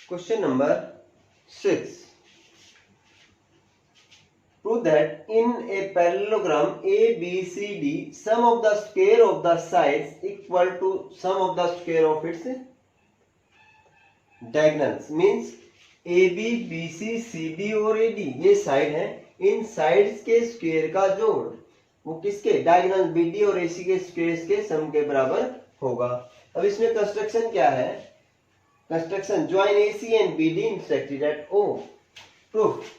Question number 6. Prove that in a parallelogram ABCD, sum of the square of the sides equal to sum of the square of its diagonals. Means AB, BC, CD और AD ये side है, इन sides के square का जोड़ वो किसके diagonal BD और AC के स्क्वायर्स के सम के बराबर होगा। अब इसमें कंस्ट्रक्शन क्या है? Construction join AC and BD intersected at O। Proof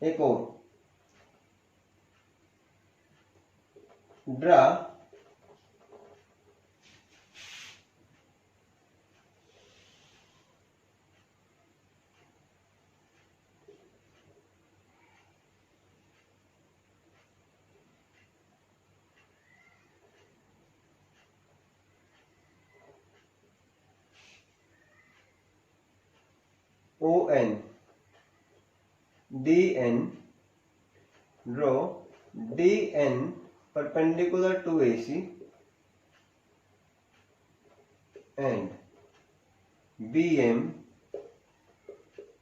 एक और draw ON DN, draw DN perpendicular to AC and BM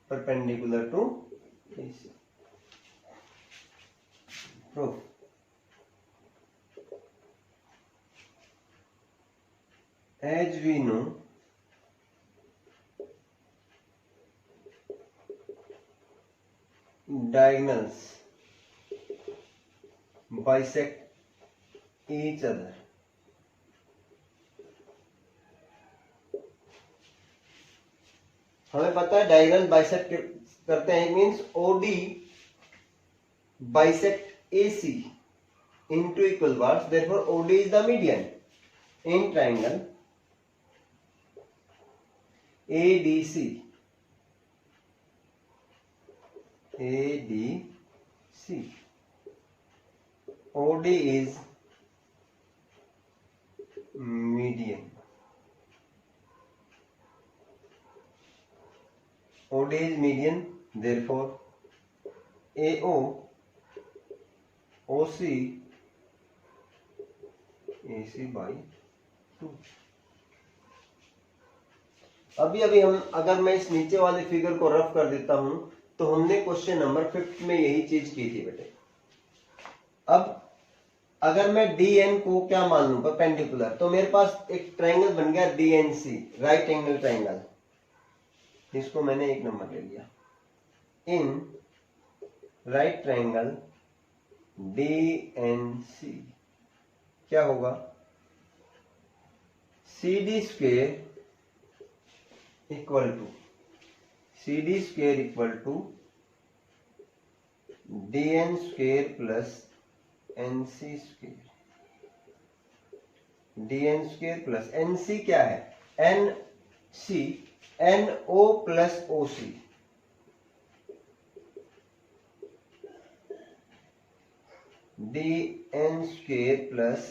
perpendicular to AC. Proof. As we know, diagonals bisect each other. हमें पता है diagonal bisect करते हैं, means OD bisect AC into equal parts, therefore OD is the median in triangle ADC. OD is median. OD is median, therefore AO, OC, AC by 2. अभी हम अगर मैं इस नीचे वाले फिगर को रफ कर देता हूं तो हमने क्वेश्चन नंबर 5 में यही चीज की थी बेटे। अब अगर मैं DN को क्या मान लूं परपेंडिकुलर, तो मेरे पास एक ट्रायंगल बन गया DNC, राइट एंगल ट्रायंगल। इसको मैंने 1 नंबर ले लिया। इन राइट ट्रायंगल DNC क्या होगा? CD square equal to DN square plus NC square. DN square plus NC क्या है? NC NO plus OC। DN square plus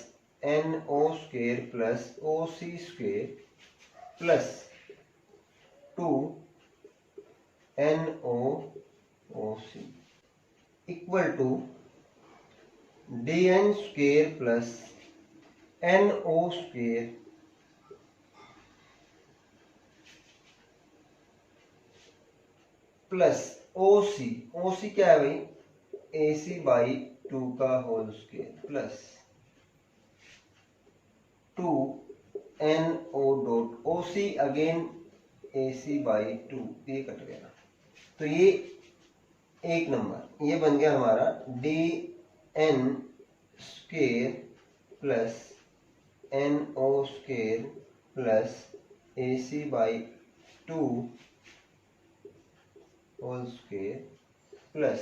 NO square plus OC square plus 2 NOOC equal to DN square plus NO square plus OC क्या है भाई? AC by 2 का whole square plus 2 NO dot OC again AC by 2, ये cut गया। तो ये 1 number ये बन गया हमारा DN square plus NO square plus AC by 2 whole square plus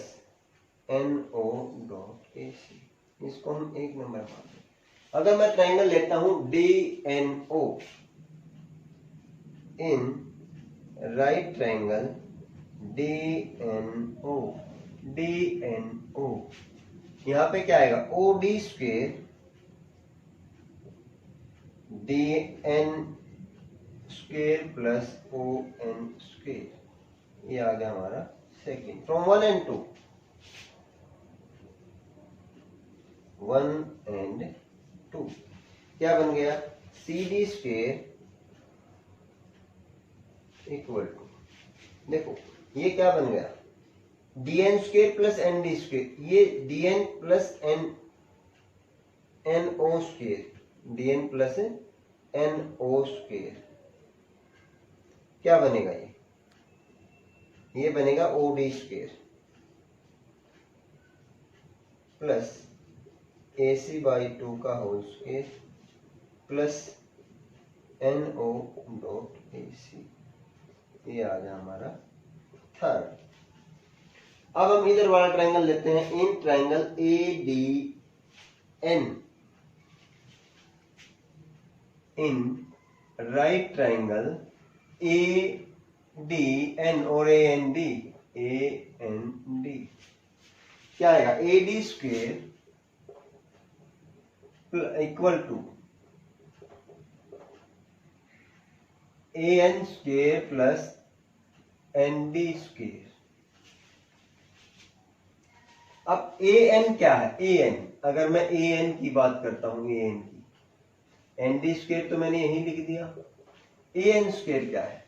NO dot AC। इसको हम 1 नंबर मान लें। अगर मैं ट्रायंगल लेता हूं DNO इन राइट ट्रायंगल DNO यहां पे क्या आएगा? OD square DN square plus ON square, ये आ गया हमारा सेकेंड फ्रॉम 1 and 2। 1 and 2 क्या बन गया? CD स्क्वायर इक्वल टू, देखो ये क्या बन गया, dn square plus N D square, ये dn plus N O square, dn plus N O square क्या बनेगा, ये बनेगा O D square plus A C by 2 का whole square plus N O dot A C, ये आ गया हमारा थर्ड। अब हम इधर वाला ट्रायंगल लेते हैं, in triangle A D N, in right triangle A D N और A N D, A N D क्या आएगा, A D square equal to A N square plus N D square. अब ए एन क्या है, A N, अगर मैं A N की बात करता हूं, ए एन की, एन डी स्क्वेयर तो मैंने यही लिख दिया, ए एन स्क्वेयर क्या है,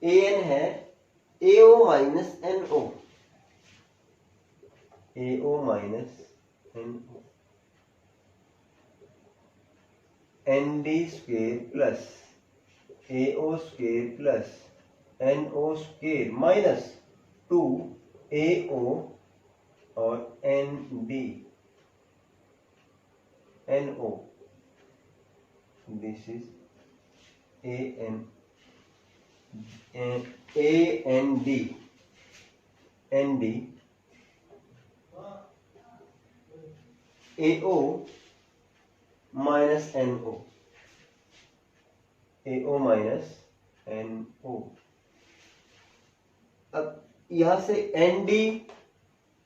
ए एन है A O minus N O, A O minus N O, N D square plus A O square plus N O square minus 2 A O और N D N O, this is A N D N D A O minus N O, A O minus N O. अब यहां से N D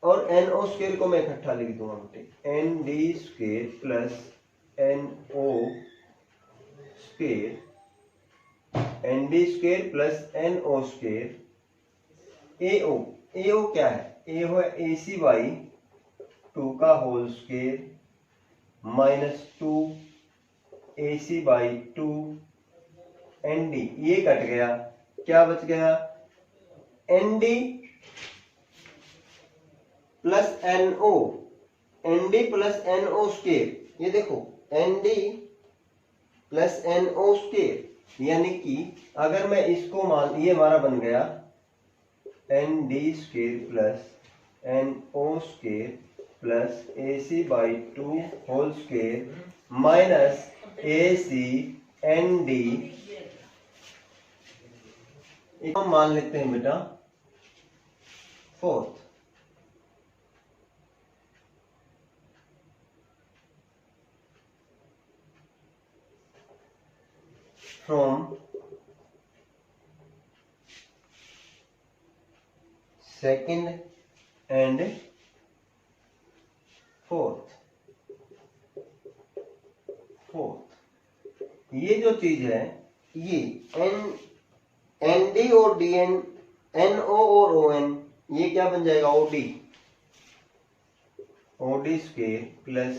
और N O square को मैं इकट्ठा लिख दूंगा बेटे, N D square plus N O square, N D square plus N O square, A O क्या है, ए ओ है ए सी बाई 2 का whole square minus 2 A C by 2 N D, ये कट गया, क्या बच गया, N D plus N O, N D plus N O square, ये देखो N D plus N O square, यानी कि अगर मैं इसको मान, ये हमारा बन गया N D square plus N O square plus A C by 2 whole square minus A C N D, हम मान लेते हैं बेटा fourth. From second and fourth, ये जो चीज है, ये एन डी और डी एन, एन ओ और ओ एन, ये क्या बन जाएगा, O D square plus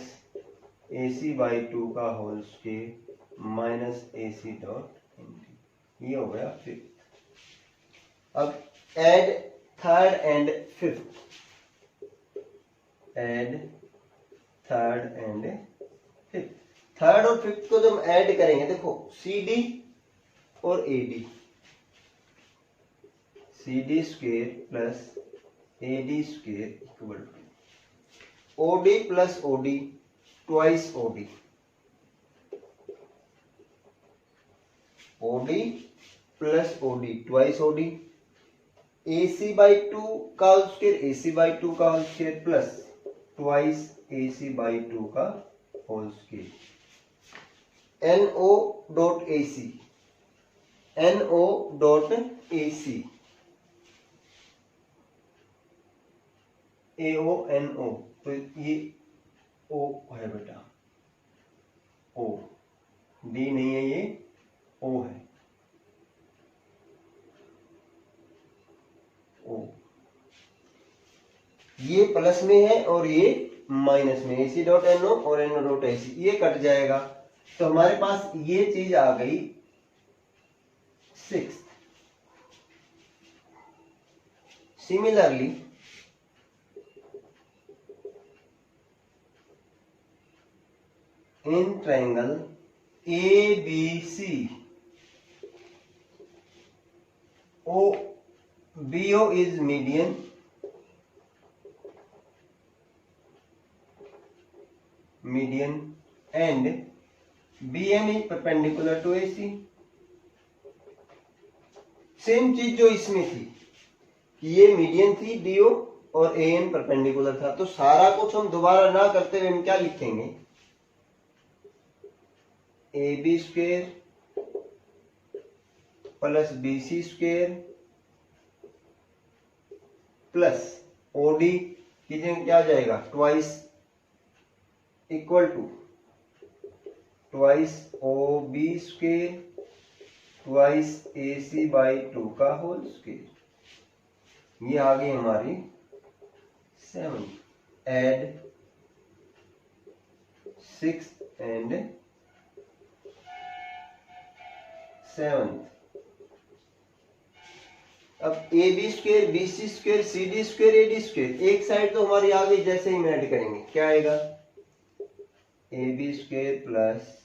A C by 2 का whole square minus A C dot N D, ये हो गया फिफ्थ। अब add third and fifth, add third and fifth, third और फिफ्थ को जब ऐड करेंगे, देखो सी डी और A D, C D square plus A D square equal to O D plus O D twice O D, O D plus O D twice O D, A C by 2 का whole square, A C by 2 का whole square plus twice A C by 2 का whole square, N O dot A C, N O dot A C, A O N O, तो ये ओ है बेटा, O D नहीं है, ये ओ है, ओ, ये प्लस में है और ये माइनस में, ए सी डॉट एन ओ और N O dot A C, ये कट जाएगा, तो हमारे पास ये चीज आ गई 6th. Similarly, in triangle ABC, BO is median, and BM is perpendicular to AC. Same चीज जो इसमें थी कि ये मीडियन थी DO और AN परपेंडिकुलर था, तो सारा कुछ हम दोबारा ना करते हुए हम क्या लिखेंगे, AB square plus BC square plus OD की जगह क्या आ जाएगा, twice equal to twice OB square twice AC by 2 का होल स्क्वायर। ये आ गई हमारी 7, एड 6 एंड 7। अब AB square BC square CD square AD square एक साइड तो हमारी आ गई, जैसे ही हम ऐड करेंगे क्या आएगा, AB square plus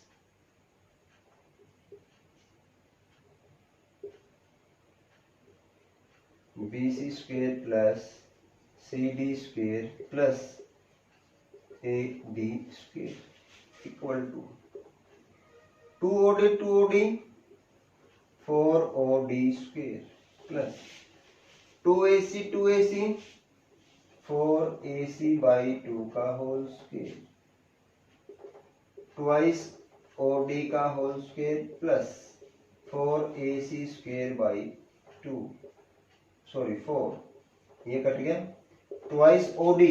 BC square plus CD square plus AD square equal to 2OD 2OD 4OD square plus 2AC 2AC 4AC by 2 का होल स्क्वायर ट्वाइस OD का whole square plus 4AC square by 2, sorry 4, ये cut गया, twice OD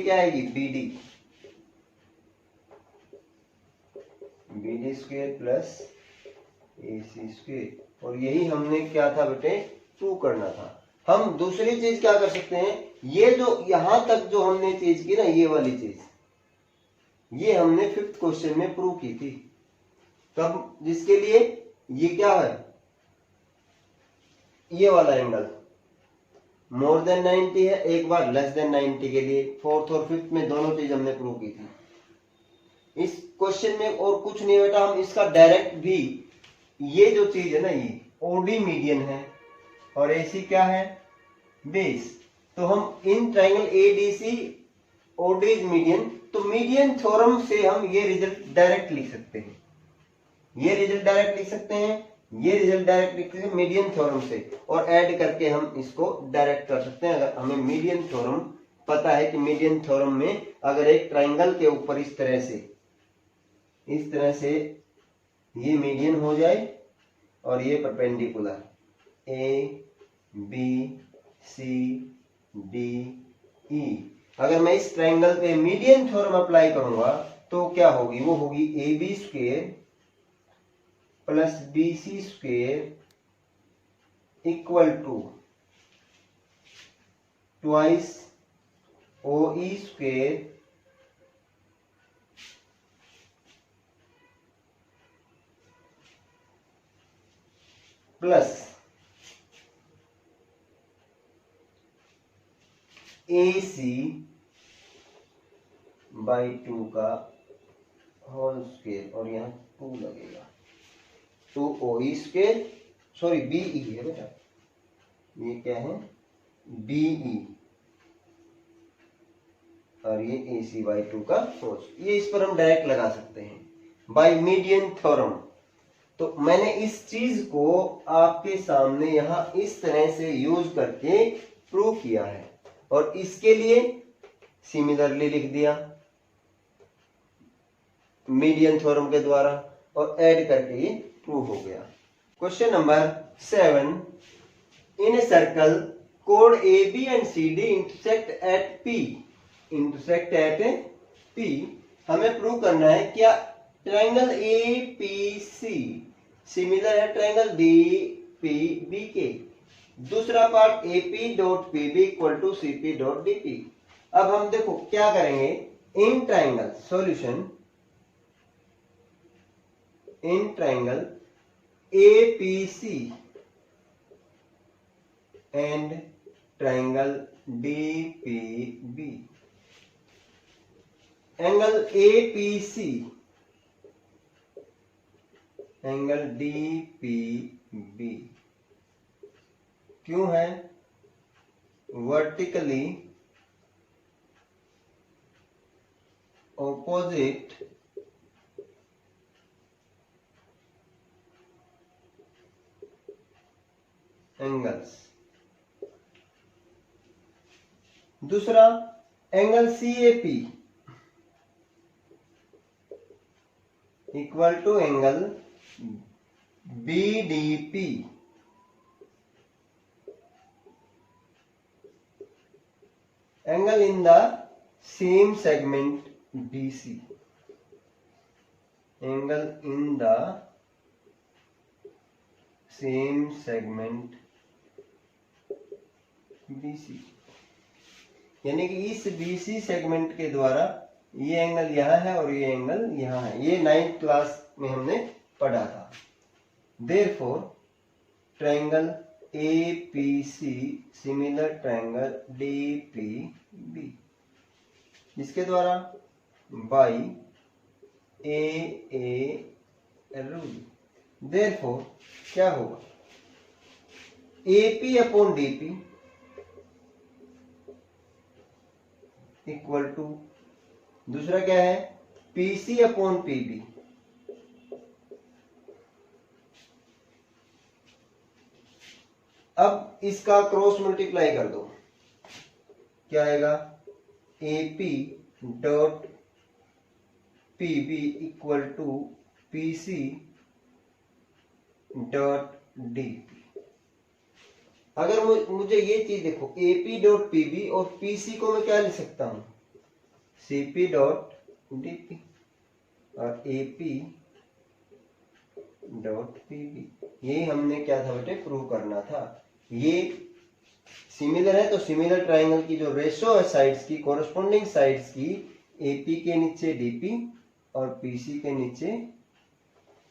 क्या आएगी, BD square plus AC square. और यही हमने क्या था बेटे, प्रूव करना था। हम दूसरी चीज क्या कर सकते हैं, ये जो यहां तक जो हमने चीज की ना, ये वाली चीज, ये हमने 5th क्वेश्चन में प्रूव की थी। तब जिसके लिए ये क्या है, ये वाला एंगल मोर देन 90 है, एक बार लेस देन 90 के लिए 4th और 5th में दोनों चीज हमने प्रूव की थी। इस क्वेश्चन में और कुछ नहीं बेटा, हम इसका डायरेक्ट भी, ये जो चीज है ना, ये OD मीडियन है और AC क्या है, बेस। तो हम in triangle ADC OD is median, तो मीडियन थ्योरम से हम ये रिजल्ट डायरेक्ट लिख सकते हैं, ये रिजल्ट डायरेक्ट लिख सकते हैं, ये रिजल्ट डायरेक्ट लिख सकते हैं मीडियन थ्योरम से, और ऐड करके हम इसको डायरेक्ट कर सकते हैं। अगर हमें मीडियन थ्योरम पता है कि मीडियन थ्योरम में अगर एक ट्राइंगल के ऊपर इस तरह से ये मीडियन हो जाए और ये परपेंडिकुलर ABCDE, अगर मैं इस ट्राइंगल पे मीडियन थ्योरम अप्लाई करूंगा तो क्या होगी, वो होगी AB square plus BC square equal to twice OE square plus AC by 2 का होल स्क्वायर, और यहाँ 2 लगेगा, 2OE स्क्वायर, सॉरी BE है बेटा, ये क्या है BE, और ये AC बाई 2 का फोर्स। ये इस पर हम डायरेक्ट लगा सकते हैं बाय मीडियन थ्योरम। तो मैंने इस चीज को आपके सामने यहां इस तरह से यूज करके प्रूव किया है, और इसके लिए सिमिलरली लिख दिया मीडियन थ्योरम के द्वारा, और ऐड करके ये प्रूव हो गया। Question number 7, in a circle कोड AB and CD intersect at P, हमें प्रूव करना है क्या ट्राइंगल APC सिमिलर है ट्राइंगल DPB के। दूसरा part AP dot PB equal to CP dot DP। अब हम देखो क्या करेंगे, in triangle solution, in triangle APC and triangle DPB. Angle APC, angle DPB क्यों है? Vertically opposite angles. दूसरा angle CAP equal to angle BDP, angle in the same segment BC, angle in the same segment BC, यानी कि इस BC segment के द्वारा ये angle यहां है और ये एंगल यहां है। ये 9th क्लास में हमने पढ़ा था। Therefore triangle APC similar triangle DPB, जिसके द्वारा बाई AA रूल। देयरफॉर क्या होगा? AP upon DP equal to, दूसरा क्या है? PC अपॉन PB, अब इसका क्रॉस मल्टीप्लाई कर दो, क्या आएगा? AP dot PB equal to PC dot DP। अगर मुझे ये चीज देखो, AP डॉट PB और PC को मैं क्या लिख सकता हूं? CP डॉट DP और AP डॉट PB। यही हमने क्या था बेटे? प्रूव करना था। ये सिमिलर है तो सिमिलर ट्रायंगल की जो रेशो है साइड्स की, कोरस्पोंडिंग साइड्स की, AP के नीचे DP और PC के नीचे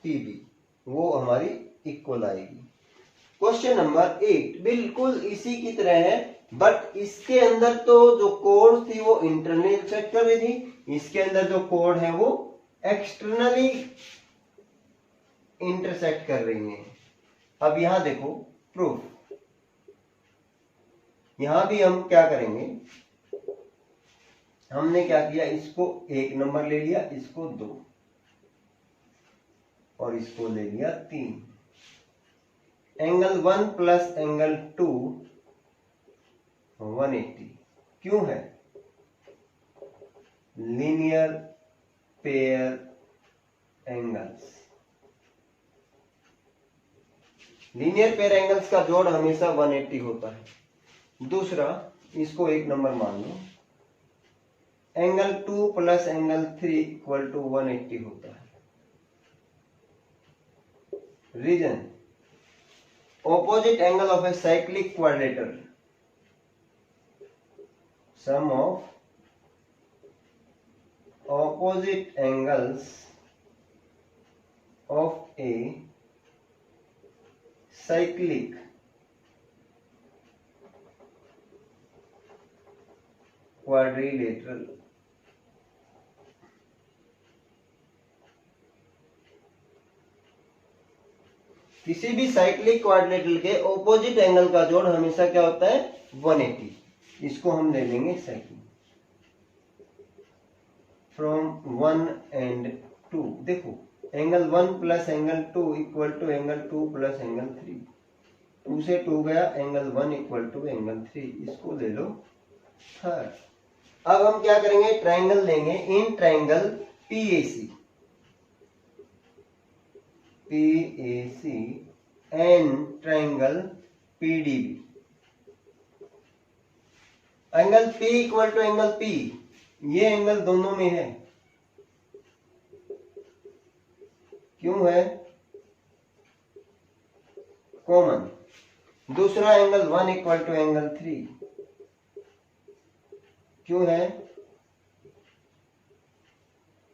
PB, वो हमारी इक्वल आएगी। क्वेश्चन नंबर 8 बिल्कुल इसी की तरह है, बट इसके अंदर तो जो कोड थी वो इंटरनली इंटरसेक्ट कर रही थी, इसके अंदर जो कोड है वो एक्सटर्नली इंटरसेक्ट कर रही है। अब यहां देखो प्रूफ, यहां भी हम क्या करेंगे? हमने क्या किया? इसको 1 नंबर ले लिया, इसको 2 और इसको ले लिया 3। एंगल 1 प्लस एंगल 2 180 क्यों है? Linear pair angles. Linear pair angles का जोड़ हमेशा 180 होता है। दूसरा, इसको 1 नंबर मान लो, angle 2 plus angle 3 equal to 180 होता है। Reason, opposite angle of a cyclic quadrilateral, sum of opposite angles of a cyclic quadrilateral किसी भी साइक्लिक क्वाड्रिलेटरल के ऑपोजिट एंगल का जोड़ हमेशा क्या होता है? 180। इसको हम ले लेंगे साइक्लिक फ्रॉम 1 एंड 2। देखो angle 1 plus angle 2 equal to angle 2 plus angle 3, 2 से 2 गया, एंगल 1 इक्वल टू एंगल 3, इसको ले लो थर्ड। अब हम क्या करेंगे? ट्रायंगल लेंगे in triangle PAC and triangle PDB। Angle P equal to angle P, ये एंगल दोनों में है, क्यों है? कॉमन। दूसरा एंगल 1 इक्वल टू एंगल 3 क्यों है?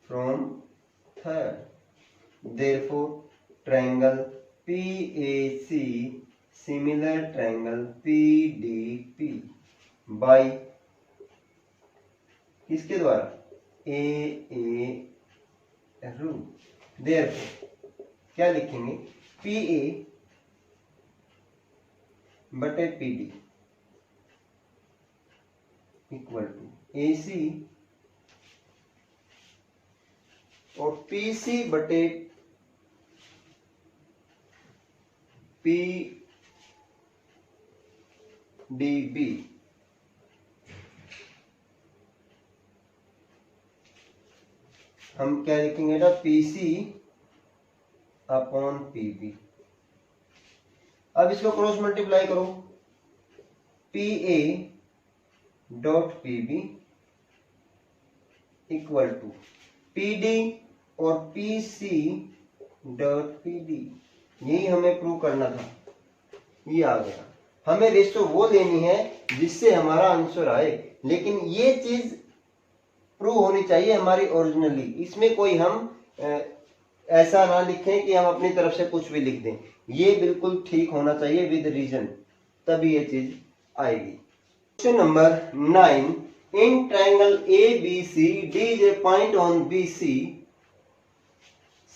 From third. Therefore triangle PAC similar triangle PDP by किसके द्वारा AA रूल। देयरफॉर क्या लिखेंगे PA बटे PD इक्वल टू AC और PC बटे PDB हम क्या लिखेंगे ना PC अपॉन PB। अब इसको क्रॉस मल्टीप्लाई करो PA dot PB equal to PD और PC डॉट PD। यही हमें प्रूव करना था, ये आ गया। हमें रेशो वो लेनी है जिससे हमारा आंसर आए, लेकिन ये चीज प्रूव होनी चाहिए हमारी ओरिजिनली। इसमें कोई हम ऐसा ना लिखें कि हम अपनी तरफ से कुछ भी लिख दें। ये बिल्कुल ठीक होना चाहिए विद रीजन, तभी ये चीज आएगी। Question number 9, in triangle ABC D is a point on BC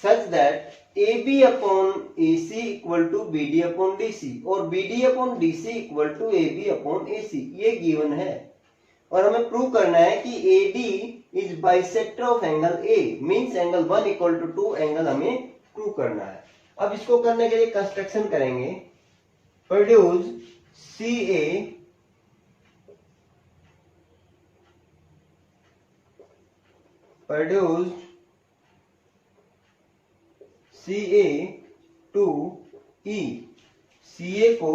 such that AB upon AC equal to BD upon DC और BD upon DC equal to AB upon AC। ये given है और हमें prove करना है कि AD is bisector of angle A, means angle 1 equal to 2 angle हमें prove करना है। अब इसको करने के लिए कंस्ट्रक्शन करेंगे। Produce CA produce CA to E। CA को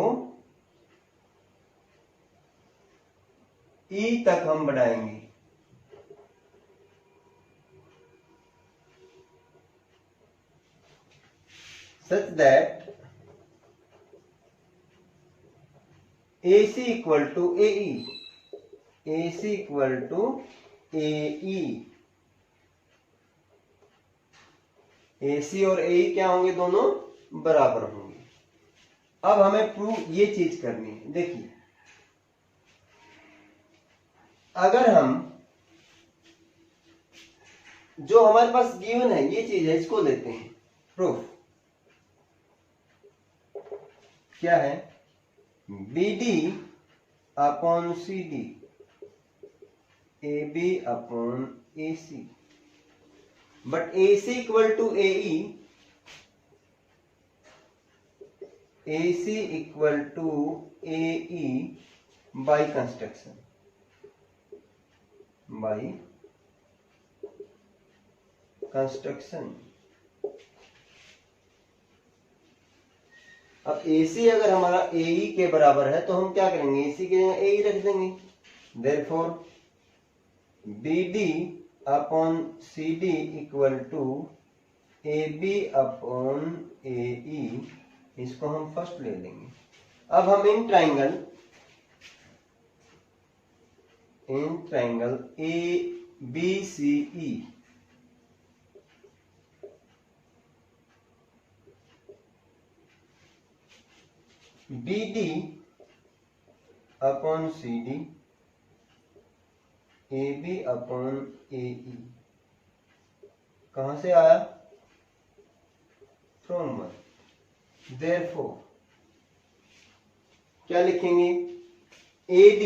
E तक हम बढ़ाएंगे। such that AC equal to AE, AC equal to AE। AC और AE क्या होंगे, दोनों बराबर होंगे। अब हमें प्रूव ये चीज करनी है। देखिए अगर हम जो हमारे पास गिवन है ये चीज है, इसको लेते हैं प्रूफ। क्या है BD upon CD AB upon AC but AC equal to AE, AC equal to AE by construction, by construction. अब AC अगर हमारा AE के बराबर है तो हम क्या करेंगे, AC की जगह AE रख देंगे। Therefore BD upon CD equal to AB upon AE, इसको हम फर्स्ट ले लेंगे। अब हम in triangle ABCE BD upon CD AB upon AE कहां से आया, फ्रॉम 1। देयरफॉर क्या लिखेंगे, AD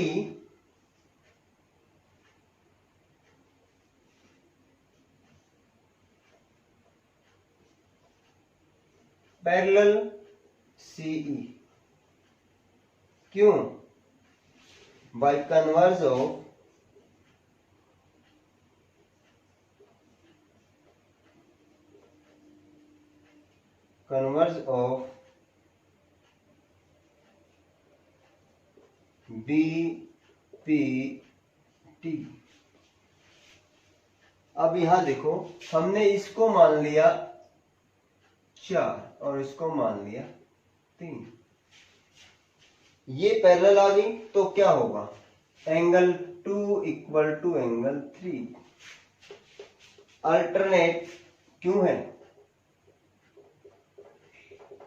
पैरेलल CE, क्यों, बाय कन्वर्ज ऑफ BPT। अब यहां देखो हमने इसको मान लिया 4 और इसको मान लिया 3। ये पैरेलल आ गई तो क्या होगा, angle 2 equal to angle 3। Alternate क्यों है,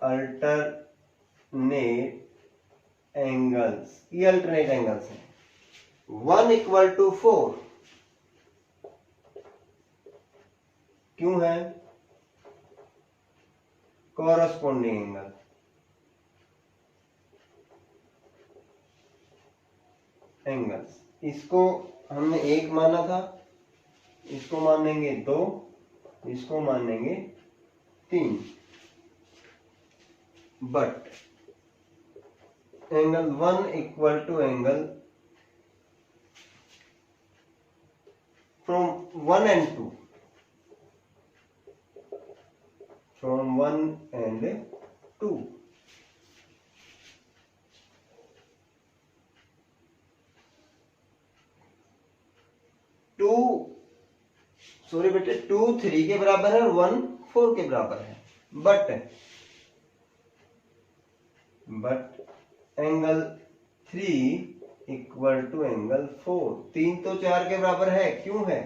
अल्टरनेट एंगल्स, ये अल्टरनेट एंगल्स हैं। 1 इक्वल टू 4 क्यों है? Corresponding angle. एंगल्स, इसको हमने 1 माना था, इसको मानेंगे 2, इसको मानेंगे 3, but angle 1 equal to angle from 1 and 2, from 1 and 2, sorry बेटे 2 3 के बराबर है और 1 4 के बराबर है, but angle 3 equal to angle 4, 3 तो 4 के बराबर है, क्यों है?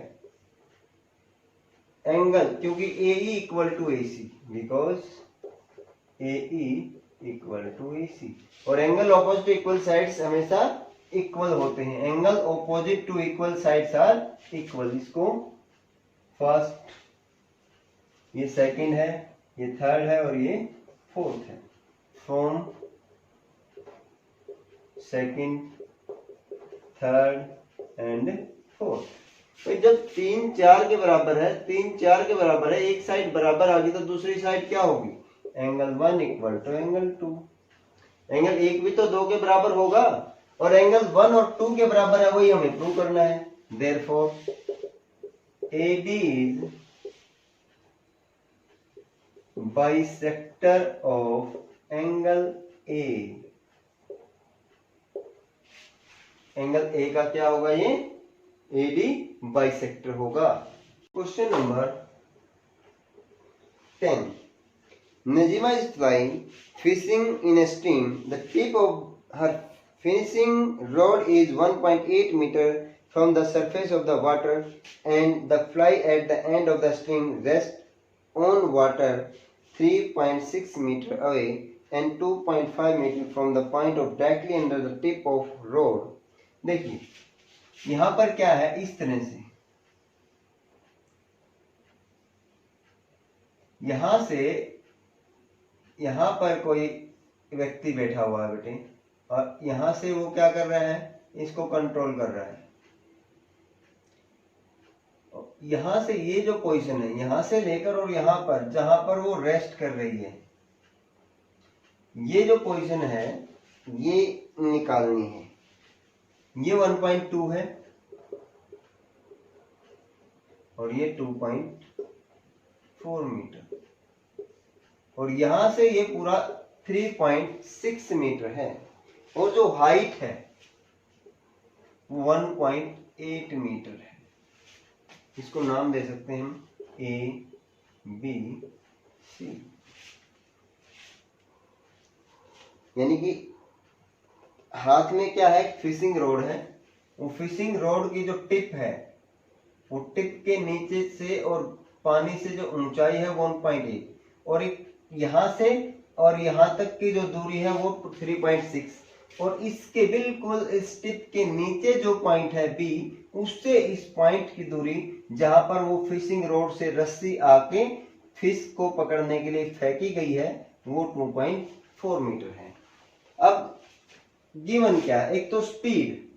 एंगल, क्योंकि AE equal to AC, because AE equal to AC, और एंगल ऑपोजिट इक्वल साइड्स हमेशा इक्वल होते हैं। Angle opposite to equal sides are equal. इसको फर्स्ट, ये सेकंड है, ये थर्ड है और ये फोर्थ है। From second, third and fourth. तो जब 3 4 के बराबर है, 3 4 के बराबर है, एक साइड बराबर आ गई तो दूसरी साइड क्या होगी? Angle 1 equal to angle 2। Angle 1 भी तो 2 के बराबर होगा, और एंगल 1 और 2 के बराबर है, वही हमें प्रूव करना है। Therefore AB is bisector of angle A। Angle A का क्या होगा? ये AD बाइसेक्टर होगा। Question number 10। Najima is flying fishing in a stream. The tip of her finishing rod is 1.8 meter from the surface of the water, and the fly at the end of the string rests on water 3.6 meter away and 2.5 meter from the point of directly under the tip of rod. देखिए यहां पर क्या है, इस तरह से यहां से यहां पर कोई व्यक्ति बैठा हुआ है बेटे, और यहां से वो क्या कर रहा है? इसको कंट्रोल कर रहा है। यहां से ये जो पोजीशन है, यहां से लेकर और यहां पर जहां पर वो रेस्ट कर रही है, ये जो पोजीशन है ये निकालनी है। ये 1.2 है और ये 2.4 मीटर, और यहां से ये पूरा 3.6 मीटर है, और जो हाइट है वो 1.8 मीटर है। इसको नाम दे सकते हैं हम ABC। यानी कि हाथ में क्या है? फिशिंग रोड है। वो फिशिंग रोड की जो टिप है, वो टिप के नीचे से और पानी से जो ऊंचाई है 1.8, और एक यहां से और यहां तक की जो दूरी है वो 3.6, और इसके बिल्कुल इस टिप के नीचे जो पॉइंट है B, उससे इस पॉइंट की दूरी जहां पर वो फिशिंग रोड से रस्सी आके फिश को पकड़ने के लिए फेंकी गई है, वो 2.4 मीटर है। अब गिवन क्या है? एक तो स्पीड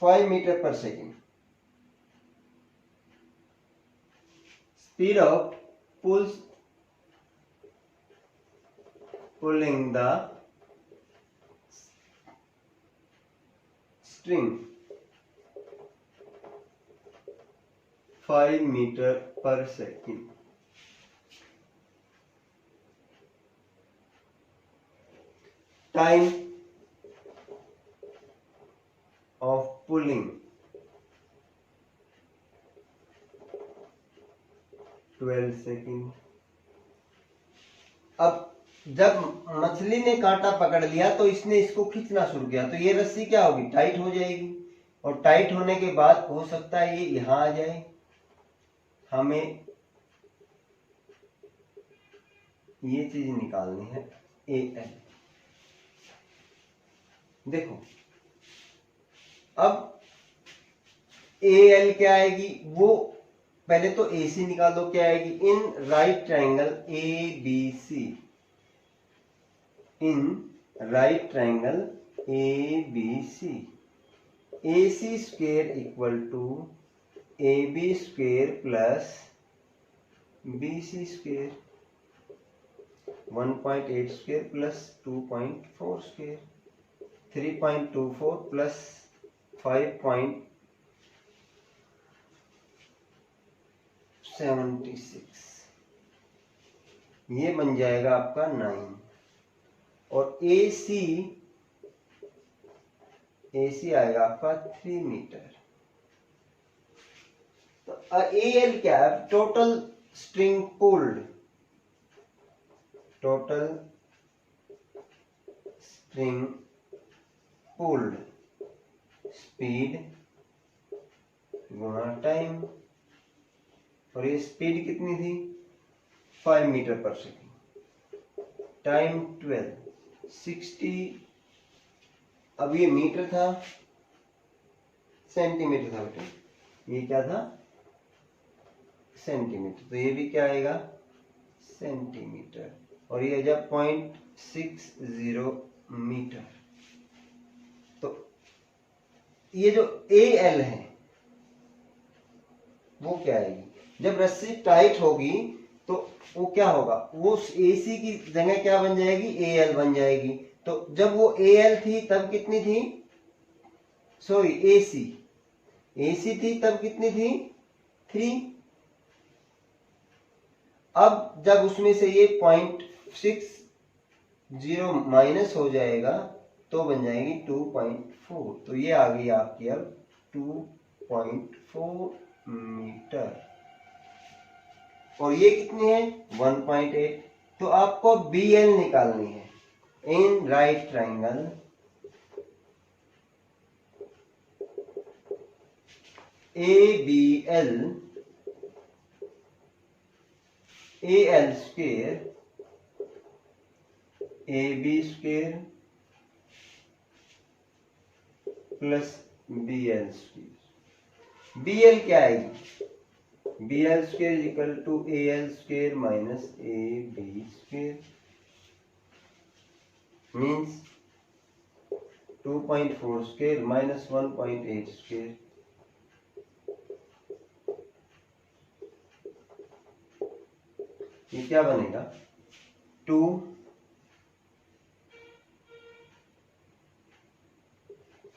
5 मीटर पर second, speed of pulling the string 5 meter per second. Time of pulling 12 second. अब जब मछली ने कांटा पकड़ लिया तो इसने इसको खींचना शुरू किया, तो ये रस्सी क्या होगी? टाइट हो जाएगी, और टाइट होने के बाद हो सकता है ये यहां आ जाए, हमें ये चीज निकालनी है AL। देखो अब AL क्या आएगी, वो पहले तो AC निकाल दो, क्या आएगी, in right triangle ABC, in right triangle ABC AC square equal to AB square plus BC square, 1.8 square plus 2.4 square, 3.24 plus 5.76, ये बन जाएगा आपका 9। और AC आएगा आपका 3 मीटर। तो AL क्या है, total string pulled, total string pulled speed गुणा टाइम, और ये स्पीड कितनी थी 5 मीटर पर सेकेंड, टाइम 12, 60, अब ये मीटर था, सेंटीमीटर था बेटा, ये क्या था सेंटीमीटर, तो ये भी क्या आएगा सेंटीमीटर, और ये जब 0.60 मीटर। तो ये जो AL है वो क्या आएगी, जब रस्सी टाइट होगी तो वो क्या होगा, वो AC की जगह क्या बन जाएगी, AL बन जाएगी। तो जब वो AL थी तब कितनी थी, सॉरी AC थी तब कितनी थी 3। अब जब उसमें से ये 0.60 माइनस हो जाएगा तो बन जाएगी 2.4, तो ये आ गई आपकी अब 2.4 मीटर, और ये कितनी है 1.8। तो आपको BL निकालनी है, in right triangle ABL, AL square AB square plus BL square. BL क्या आएगी, BL square equal to AL square minus AB square, means 2.4 square minus 1.8 square, ये क्या बनेगा 2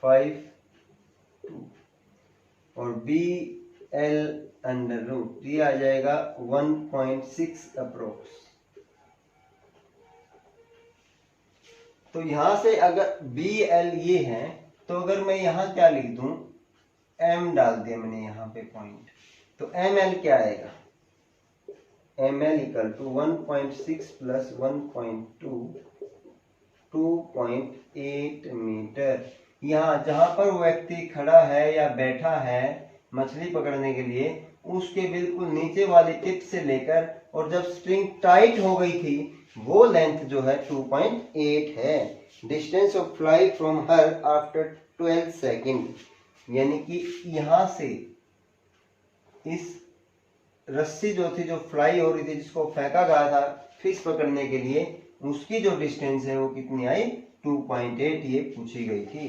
5 2, और BL अंडर रूट ये आ जाएगा 1.6 अप्रोक्स। तो यहां से अगर BL ये है, तो अगर मैं यहां क्या लिख दूं, M डाल दिया मैंने यहां पे पॉइंट, तो ML क्या आएगा, ML equal to 1.6 plus 1.2, 2.8 metre. यहाँ जहां पर वो व्यक्ति खड़ा है या बैठा है मछली पकड़ने के लिए, उसके बिल्कुल नीचे वाली टिप से लेकर और जब स्ट्रिंग टाइट हो गई थी वो लेंथ जो है 2.8 है। Distance of fly from her after 12 second, यानी कि यहां से इस रस्सी जो थी, जो फ्लाई हो रही थी, जिसको फेंका गया था फिश पकड़ने के लिए, उसकी जो डिस्टेंस है वो कितनी आई 2.8, ये पूछी गई थी।